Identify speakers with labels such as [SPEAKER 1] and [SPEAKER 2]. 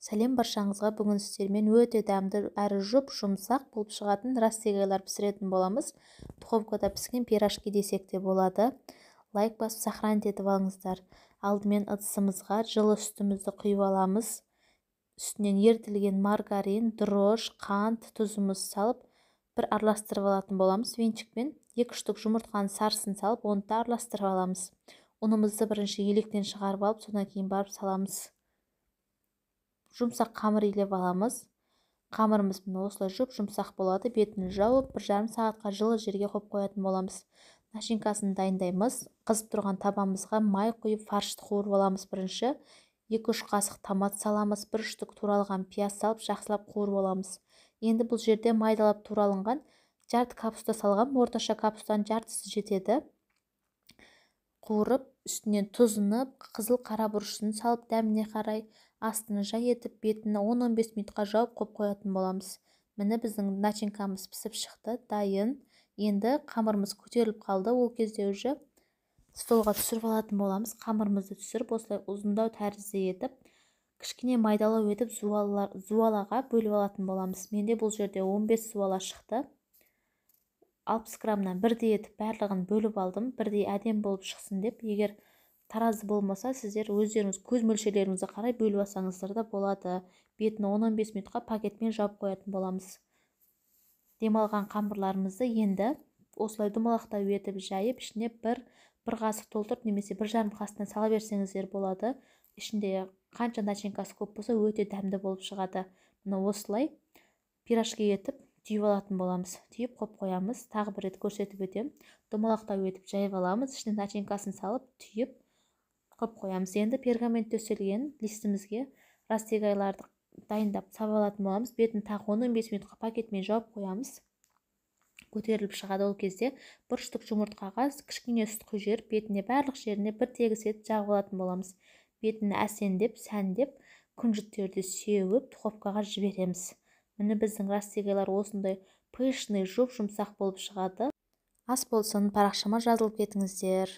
[SPEAKER 1] Сәлем баршаңызға, бүгін сіздермен өте дәмді әрі жұмсақ болып шығатын растегайлар пісіретін боламыз. Духовкада піскен пирожки десек те болады. Лайк басып сохранить етіп алыңыздар. Алдымен ыдысымызға жылы сүтімізді құйып аламыз. Үстінен ерітілген маргарин, дрож, қант, тұзымыз салып, бір араластырып алатын боламыз. Венчикпен 2 штук жұмыртқаның сарысын салып, оны да араластырып аламыз. Ұнымызды бірінші електен шығарып алып, содан кейін барып саламыз. Жұмсақ қамыр илеп аламыз. Қамырымыз осылай жұмсақ болады. Бетін жауып, 1,5 сағатқа жылы жерге қойып қоятын боламыз. Начинкасын дайындаймыз. Қызып тұрған табамызға май құйып, фаршты қуырып аламыз бірінші. 2-3 қасық томат саламыз. 1 штук туралған пияз салып, жақсылап қуырып аламыз. Енді бұл жерде майдалап туралынған жарты капуста салған, орташа капустаның жартысы жетеді. Қуырып, үстінен тұзыны, қызыл қара бұрышын салып, дәміне қарай астыны жай етіп, бетіні 10-15 минутқа жауып қойып қоятын боламыз. Міне біздің начинкамыз пісіп шықты, дайын. Енді қамырымыз көтеріліп қалды. Ол кезде уже столға түсіріп алатын боламыз. Қамырымызды түсіріп, осылай ұзындау тәрізді етіп, кішкене майдалау етіп, зуалаға бөліп алатын боламыз. Менде бұл жерде 15 зуала шықты. 60 граммнан бірдей етіп барлығын бөліп алдым, бірдей әдем болып шықсын деп. Егер таразы болмаса, сіздер өздеріңіз көз мөлшерлеріңізге қарай бөліп алсаңыздар да болады. Бетін 10-15 минутқа пакетпен жауып қоятын боламыз. Демалған қамырларымызды енді осылай домалақтау етіп жайып, ішіне бір қасық толтырып, немесе 1,5 қасықтан сала берсеңіздер болады. Ішінде қанша начинкасы көп болса, өте дәмді болып шығады. Мұны осылай пирожки етіп түйіп алатын боламыз. Түйіп қойып қоямыз. Тағы бір рет көрсетіп өтем. Домалақтау етіп жайып аламыз. Ішіне начинкасын салып, түйіп қойып қоямыз. Енді пергамент төселген листімізге растегайларды дайындап сабап алатын боламыз. Бетін тағы 15 минутқа пакетмен жауып қоямыз. Көтеріліп шығады. Ол кезде 1 штук жұмыртқаға кішкене сүт құйып жіберіп, бетіне барлық жеріне бір тегіс етіп жағып алатын боламыз. Бетін әсемдеп, сәндеп, күнжіттерді сеуіп, духовкаға жібереміз. Міне біздің растегайлар осындай пышный, жұмсақ болып шығады. Ас болсын, парақшама жазылып кетіңіздер.